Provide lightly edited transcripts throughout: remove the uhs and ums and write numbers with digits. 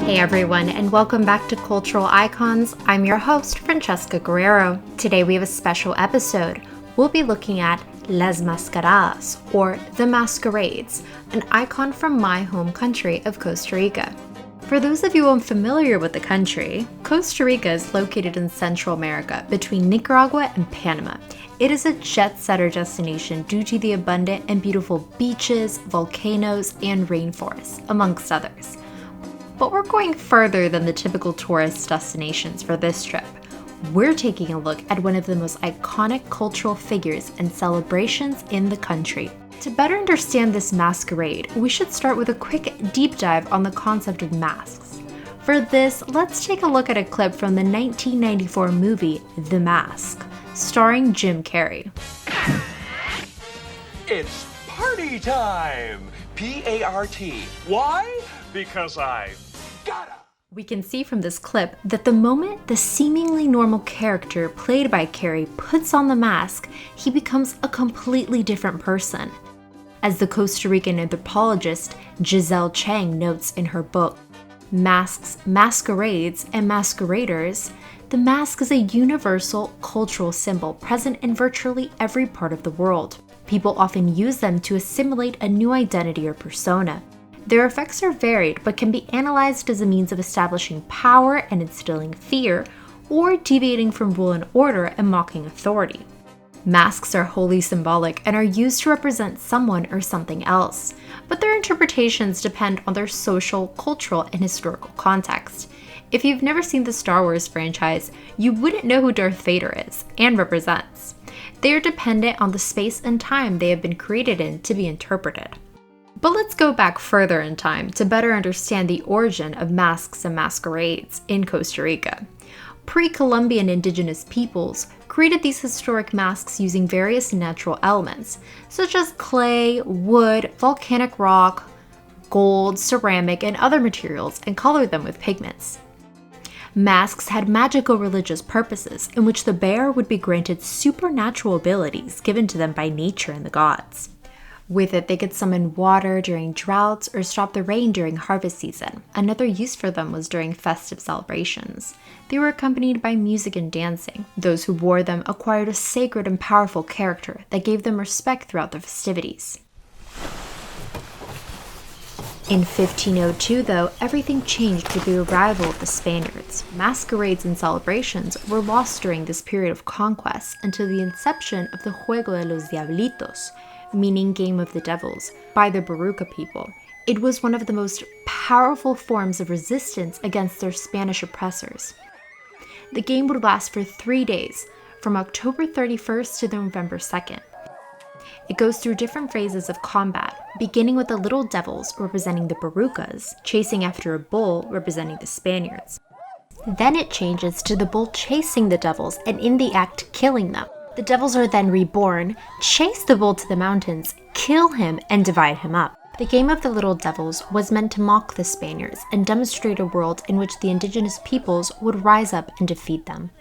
Hey everyone, and welcome back to Cultural Icons. I'm your host, Francesca Guerrero. Today we have a special episode. We'll be looking at Las Mascaradas, or the Masquerades, an icon from my home country of Costa Rica. For those of you unfamiliar with the country, Costa Rica is located in Central America between Nicaragua and Panama. It is a jet-setter destination due to the abundant and beautiful beaches, volcanoes, and rainforests, amongst others. But we're going further than the typical tourist destinations for this trip. We're taking a look at one of the most iconic cultural figures and celebrations in the country. To better understand this masquerade, we should start with a quick deep dive on the concept of masks. For this, let's take a look at a clip from the 1994 movie The Mask, starring Jim Carrey. It's party time! P-A-R-T. Why? Because I gotta! We can see from this clip that the moment the seemingly normal character played by Carrey puts on the mask, he becomes a completely different person. As the Costa Rican anthropologist Giselle Chang notes in her book, Masks, Masquerades, and Masqueraders, the mask is a universal cultural symbol present in virtually every part of the world. People often use them to assimilate a new identity or persona. Their effects are varied but can be analyzed as a means of establishing power and instilling fear, or deviating from rule and order and mocking authority. Masks are wholly symbolic and are used to represent someone or something else, but their interpretations depend on their social, cultural, and historical context. If you've never seen the Star Wars franchise, you wouldn't know who Darth Vader is and represents. They are dependent on the space and time they have been created in to be interpreted. But let's go back further in time to better understand the origin of masks and masquerades in Costa Rica. Pre-Columbian indigenous peoples created these historic masks using various natural elements, such as clay, wood, volcanic rock, gold, ceramic, and other materials, and colored them with pigments. Masks had magical religious purposes in which the bearer would be granted supernatural abilities given to them by nature and the gods. With it, they could summon water during droughts or stop the rain during harvest season. Another use for them was during festive celebrations. They were accompanied by music and dancing. Those who wore them acquired a sacred and powerful character that gave them respect throughout the festivities. In 1502, though, everything changed with the arrival of the Spaniards. Masquerades and celebrations were lost during this period of conquest until the inception of the Juego de los Diablitos, meaning Game of the Devils, by the Baruca people. It was one of the most powerful forms of resistance against their Spanish oppressors. The game would last for 3 days, from October 31st to November 2nd. It goes through different phases of combat, beginning with the little devils representing the Barucas, chasing after a bull representing the Spaniards. Then it changes to the bull chasing the devils and in the act killing them. The devils are then reborn, chase the bull to the mountains, kill him, and divide him up. The game of the Little Devils was meant to mock the Spaniards and demonstrate a world in which the indigenous peoples would rise up and defeat them.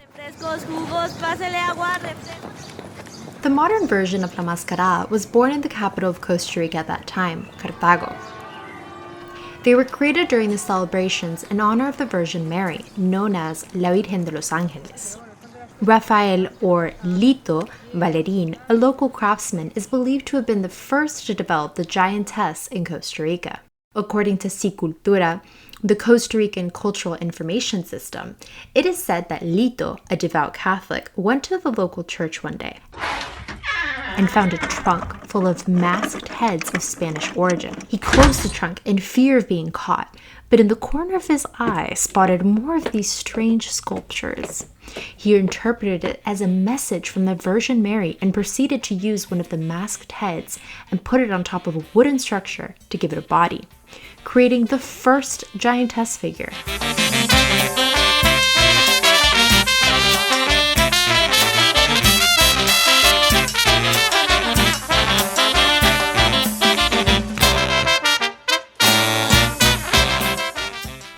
The modern version of La Mascarada was born in the capital of Costa Rica at that time, Cartago. They were created during the celebrations in honor of the Virgin Mary, known as La Virgen de los Ángeles. Rafael, or Lito Valerin, a local craftsman, is believed to have been the first to develop the giantess in Costa Rica. According to Cultura, the Costa Rican Cultural Information System, it is said that Lito, a devout Catholic, went to the local church one day and found a trunk full of masked heads of Spanish origin. He closed the trunk in fear of being caught, but in the corner of his eye spotted more of these strange sculptures. He interpreted it as a message from the Virgin Mary and proceeded to use one of the masked heads and put it on top of a wooden structure to give it a body, creating the first giantess figure.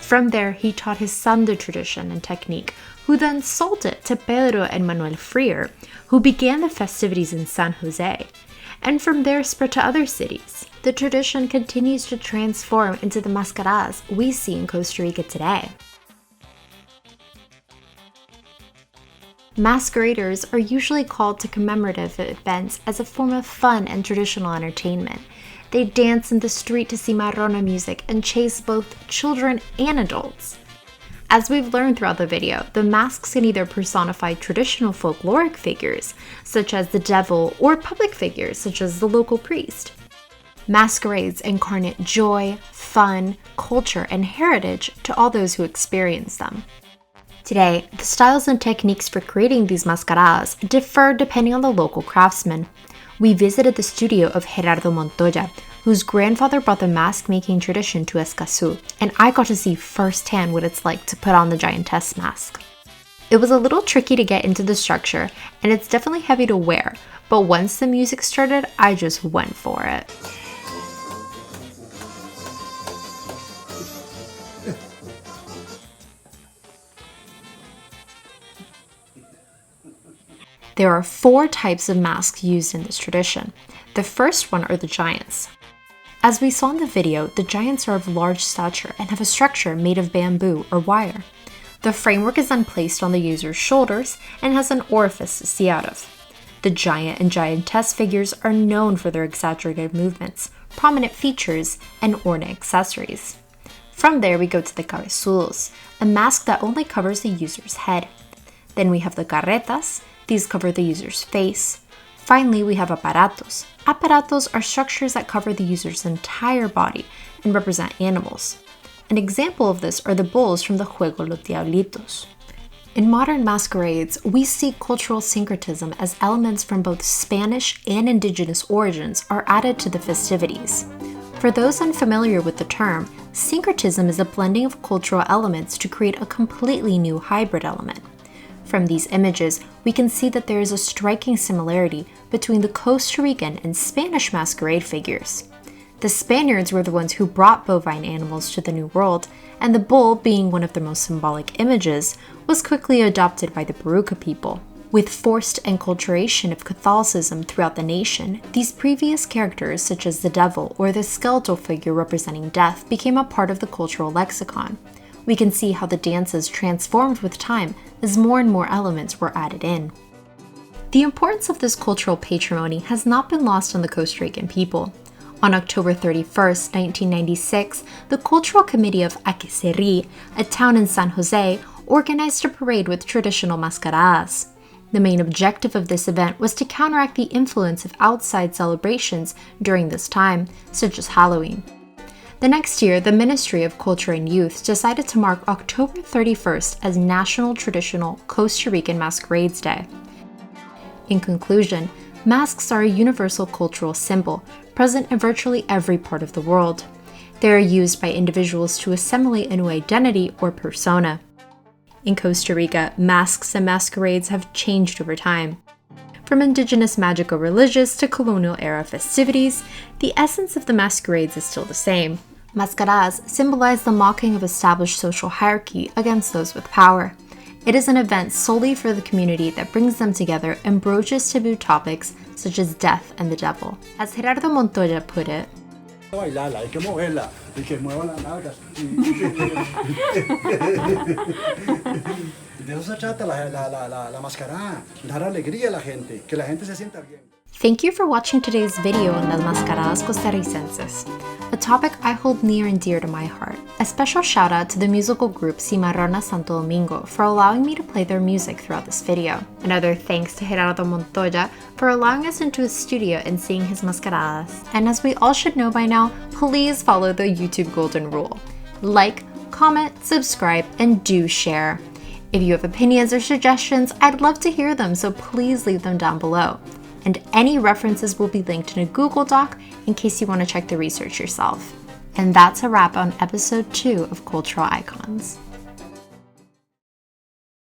From there, he taught his son the tradition and technique, who then sold it to Pedro and Manuel Freire, who began the festivities in San Jose, and from there spread to other cities. the tradition continues to transform into the mascaradas we see in Costa Rica today. Masqueraders are usually called to commemorative events as a form of fun and traditional entertainment. They dance in the street to cimarrona music and chase both children and adults. As we've learned throughout the video, the masks can either personify traditional folkloric figures, such as the devil, or public figures, such as the local priest. Masquerades incarnate joy, fun, culture, and heritage to all those who experience them. Today, the styles and techniques for creating these mascaradas differ depending on the local craftsman. We visited the studio of Gerardo Montoya, whose grandfather brought the mask-making tradition to Escazú, and I got to see firsthand what it's like to put on the giantess mask. It was a little tricky to get into the structure, and it's definitely heavy to wear, but once the music started, I just went for it. There are 4 types of masks used in this tradition. The first one are the giants. As we saw in the video, the giants are of large stature and have a structure made of bamboo or wire. The framework is then placed on the user's shoulders and has an orifice to see out of. The giant and giantess figures are known for their exaggerated movements, prominent features, and ornate accessories. From there we go to the cabezudos, a mask that only covers the user's head. Then we have the carretas. These cover the user's face. Finally, we have aparatos. Aparatos are structures that cover the user's entire body and represent animals. An example of this are the bulls from the Juego Los Diablitos. In modern masquerades, we see cultural syncretism as elements from both Spanish and indigenous origins are added to the festivities. For those unfamiliar with the term, syncretism is a blending of cultural elements to create a completely new hybrid element. From these images, we can see that there is a striking similarity between the Costa Rican and Spanish masquerade figures. The Spaniards were the ones who brought bovine animals to the New World, and the bull, being one of their most symbolic images, was quickly adopted by the Baruca people. With forced enculturation of Catholicism throughout the nation, these previous characters, such as the devil or the skeletal figure representing death, became a part of the cultural lexicon. We can see how the dances transformed with time as more and more elements were added in. The importance of this cultural patrimony has not been lost on the Costa Rican people. On October 31st, 1996, the Cultural Committee of Aqueserri, a town in San Jose, organized a parade with traditional mascaradas. The main objective of this event was to counteract the influence of outside celebrations during this time, such as Halloween. The next year, the Ministry of Culture and Youth decided to mark October 31st as National Traditional Costa Rican Masquerades Day. In conclusion, masks are a universal cultural symbol, present in virtually every part of the world. They are used by individuals to assimilate a new identity or persona. In Costa Rica, masks and masquerades have changed over time. From indigenous magico-religious to colonial-era festivities, the essence of the masquerades is still the same. Mascaradas symbolize the mocking of established social hierarchy against those with power. It is an event solely for the community that brings them together and broaches taboo topics such as death and the devil. As Gerardo Montoya put it, De eso se trata la mascarada, dar alegría a la gente, que la gente se sienta bien. Thank you for watching today's video on las mascaradas costarricenses, a topic I hold near and dear to my heart. A special shout out to the musical group Cimarrona Santo Domingo for allowing me to play their music throughout this video. Another thanks to Gerardo Montoya for allowing us into his studio and seeing his mascaradas. And as we all should know by now, please follow the YouTube golden rule. Like, comment, subscribe, and do share. If you have opinions or suggestions, I'd love to hear them, so please leave them down below. And any references will be linked in a Google Doc in case you want to check the research yourself. And that's a wrap on episode 2 of Cultural Icons.